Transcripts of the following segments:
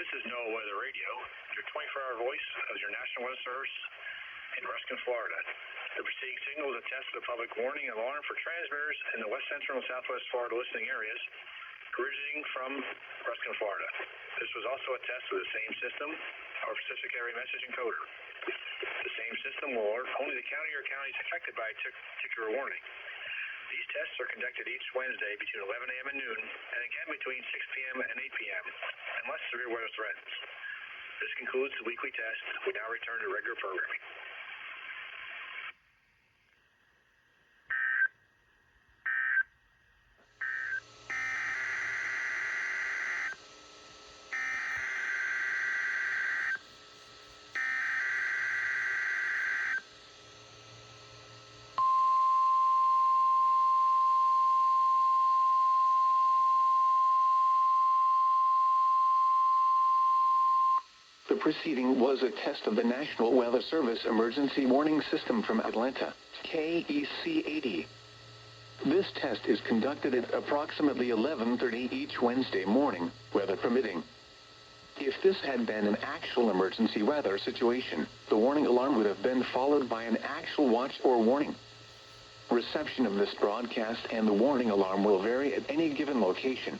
This is NOAA Weather Radio, your 24-hour voice of your National Weather Service in Ruskin, Florida. The preceding signal is a test of the public warning and alarm for transmitters in the west central and southwest Florida listening areas, originating from Ruskin, Florida. This was also a test with the same system, our specific area message encoder. The same system will alert only the county or counties affected by a particular warning. These tests are conducted each Wednesday between 11 a.m. and noon, and again between 6 p.m. and 8 p.m., unless severe weather threatens. This concludes the weekly test. We now return to regular programming. The preceding was a test of the National Weather Service Emergency Warning System from Atlanta, KEC-80. This test is conducted at approximately 11:30 each Wednesday morning, weather permitting. If this had been an actual emergency weather situation, the warning alarm would have been followed by an actual watch or warning. Reception of this broadcast and the warning alarm will vary at any given location.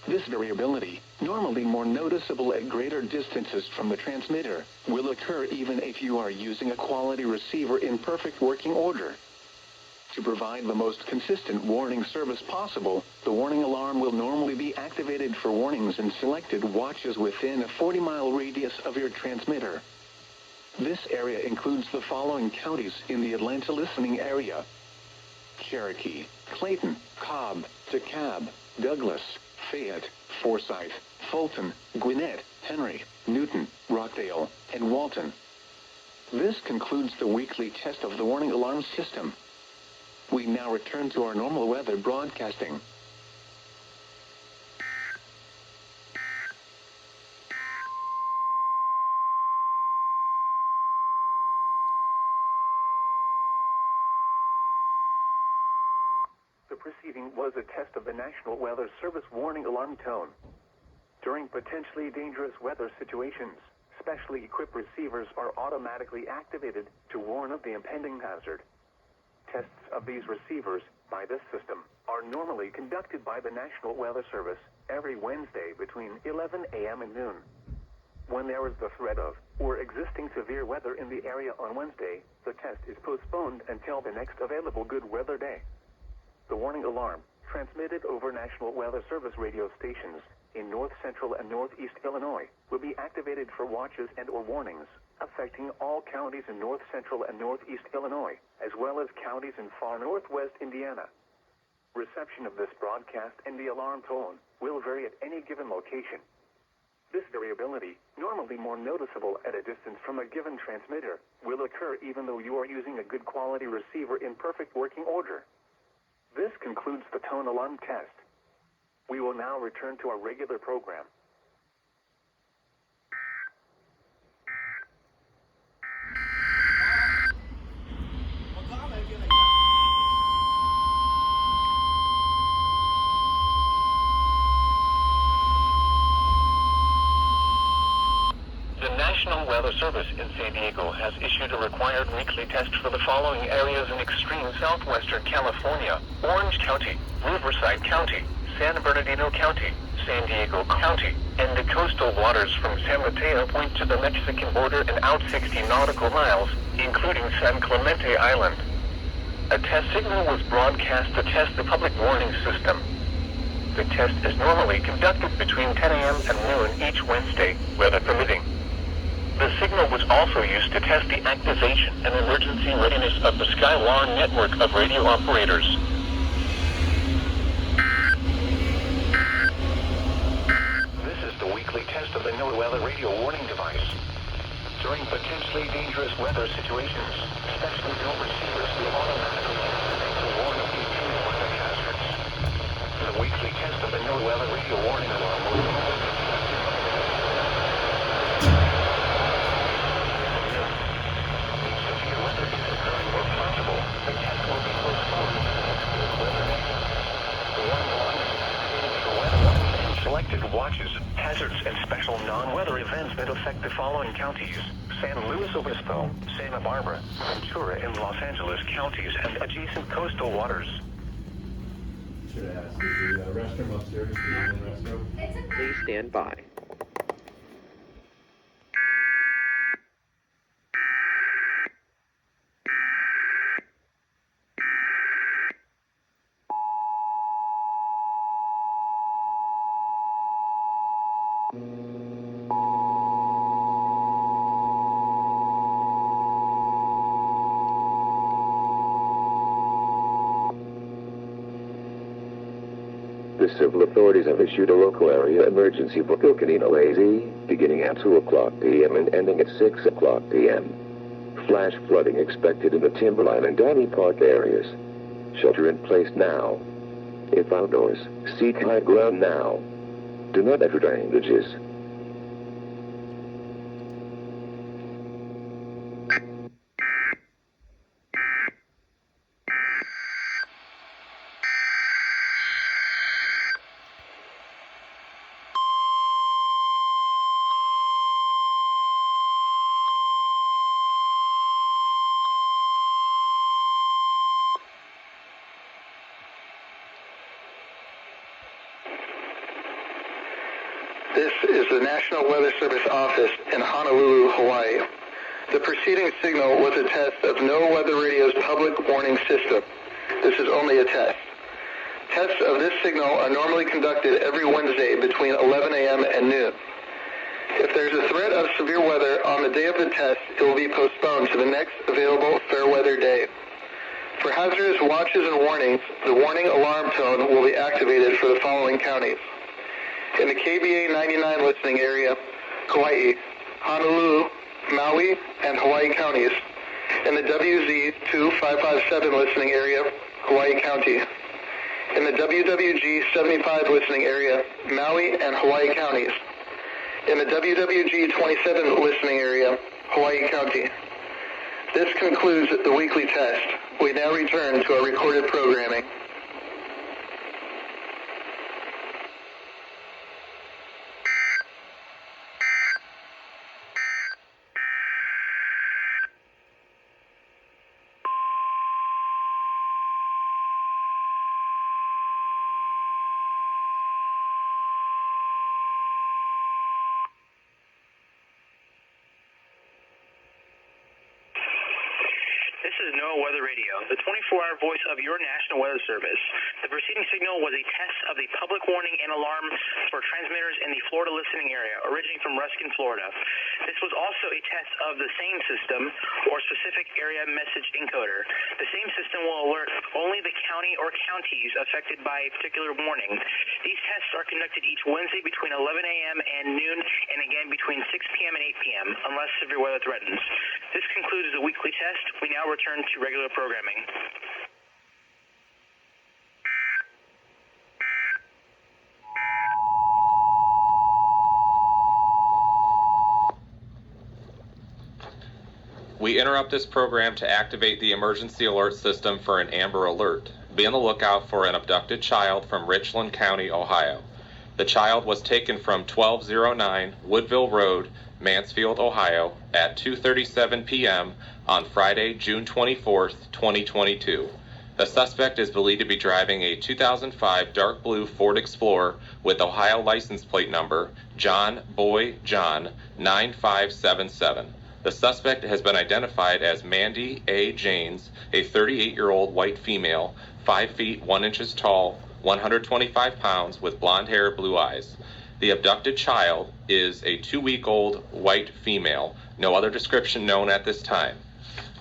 This variability, normally more noticeable at greater distances from the transmitter, will occur even if you are using a quality receiver in perfect working order. To provide the most consistent warning service possible, the warning alarm will normally be activated for warnings in selected watches within a 40-mile radius of your transmitter. This area includes the following counties in the Atlanta listening area: Cherokee, Clayton, Cobb, DeKalb, Douglas, Fayette, Forsyth, Fulton, Gwinnett, Henry, Newton, Rockdale, and Walton. This concludes the weekly test of the warning alarm system. We now return to our normal weather broadcasting. The preceding was a test of the National Weather Service warning alarm tone. During potentially dangerous weather situations, specially equipped receivers are automatically activated to warn of the impending hazard. Tests of these receivers by this system are normally conducted by the National Weather Service every Wednesday between 11 a.m. and noon. When there is the threat of or existing severe weather in the area on Wednesday, the test is postponed until the next available good weather day. The warning alarm, transmitted over National Weather Service radio stations in north central and northeast Illinois, will be activated for watches and or warnings affecting all counties in north central and northeast Illinois, as well as counties in far northwest Indiana. Reception of this broadcast and the alarm tone will vary at any given location. This variability, normally more noticeable at a distance from a given transmitter, will occur even though you are using a good quality receiver in perfect working order. This concludes the tone alarm test. We will now return to our regular program. The National Weather Service in San Diego has issued a required weekly test for the following areas in extreme southwestern California: Orange County, Riverside County, San Bernardino County, San Diego County, and the coastal waters from San Mateo Point to the Mexican border and out 60 nautical miles, including San Clemente Island. A test signal was broadcast to test the public warning system. The test is normally conducted between 10 a.m. and noon each Wednesday, weather permitting. The signal was also used to test the activation and emergency readiness of the Skywarn network of radio operators. This is the weekly test of the NOAA Weather Radio warning device. During potentially dangerous weather situations, especially no receivers will automatically activate to warn of the impending weather hazards. The weekly test of the NOAA Weather Radio warning alarm will normally be conducted by the the test will be postponed until the next good weather day. The warning alarm is activated for weather only and selected watches, hazards, and special non-weather events that affect the following counties: San Luis Obispo, Santa Barbara, Ventura, and Los Angeles counties and adjacent coastal waters. Should I ask, is the restroom upstairs, the main restroom? Please stand by. The civil authorities have issued a local area emergency for Coconino AZ, beginning at 2 o'clock p.m. and ending at 6 o'clock p.m. Flash flooding expected in the Timberline and Donny Park areas. Shelter in place now. If outdoors, seek high ground now. Do not enter drainages. This is the National Weather Service office in Honolulu, Hawaii. The preceding signal was a test of No Weather Radio's public warning system. This is only a test. Tests of this signal are normally conducted every Wednesday between 11 a.m. and noon. If there's a threat of severe weather on the day of the test, it will be postponed to the next available fair weather day. For hazardous watches and warnings, the warning alarm tone will be activated for the following counties: in the KBA 99 listening area, Kauai, Honolulu, Maui, and Hawaii counties; in the WZ 2557 listening area, Hawaii County; in the WWG 75 listening area, Maui and Hawaii counties; in the WWG 27 listening area, Hawaii County. This concludes the weekly test. We now return to our recorded programming. This is NOAA Weather Radio, the 24-hour voice of your National Weather Service. The preceding signal was a test of the public warning and alarm for transmitters in the Florida listening area, originating from Ruskin, Florida. This was also a test of the same system or specific area message encoder. The same system will alert only the county or counties affected by a particular warning. These tests are conducted each Wednesday between 11 a.m. and noon, and again between 6 p.m. and 8 p.m., unless severe weather threatens. This concludes the weekly test. We now return to regular programming. We interrupt this program to activate the emergency alert system for an Amber Alert. Be on the lookout for an abducted child from Richland County, Ohio. The child was taken from 1209 Woodville Road, Mansfield, Ohio, at 2:37 p.m. on Friday, June 24th, 2022. The suspect is believed to be driving a 2005 dark blue Ford Explorer with Ohio license plate number John Boy John 9577. The suspect has been identified as Mandy A. Janes, a 38-year-old white female, 5 feet 1 inches tall, 125 pounds, with blonde hair, blue eyes. The abducted child is a 2-week-old white female. No other description known at this time.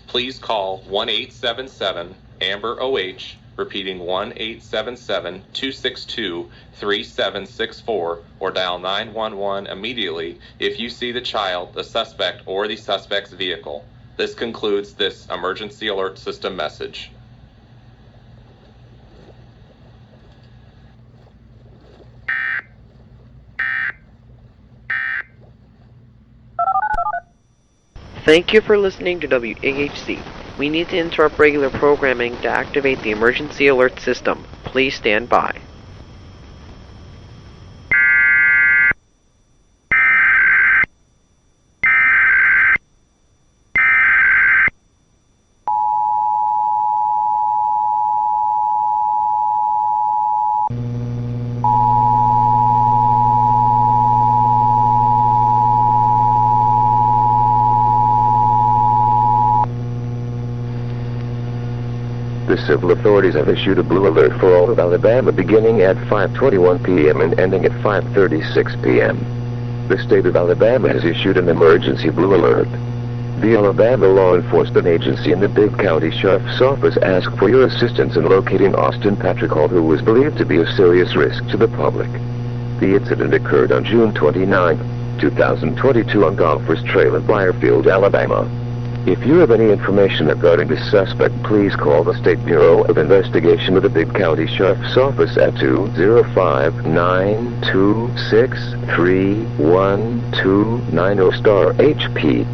Please call 1-877-AMBER-OH, repeating 1-877-262-3764, or dial 911 immediately if you see the child, the suspect, or the suspect's vehicle. This concludes this emergency alert system message. Thank you for listening to WAHC. We need to interrupt regular programming to activate the emergency alert system. Please stand by. The civil authorities have issued a blue alert for all of Alabama beginning at 5:21 p.m. and ending at 5:36 p.m. The state of Alabama has issued an emergency blue alert. The Alabama Law Enforcement Agency and the Bibb County Sheriff's Office ask for your assistance in locating Austin Patrick Hall, who was believed to be a serious risk to the public. The incident occurred on June 29, 2022 on Golfers Trail in Briarfield, Alabama. If you have any information regarding this suspect, please call the State Bureau of Investigation of the Bibb County Sheriff's Office at 205-926-3129 or *HP.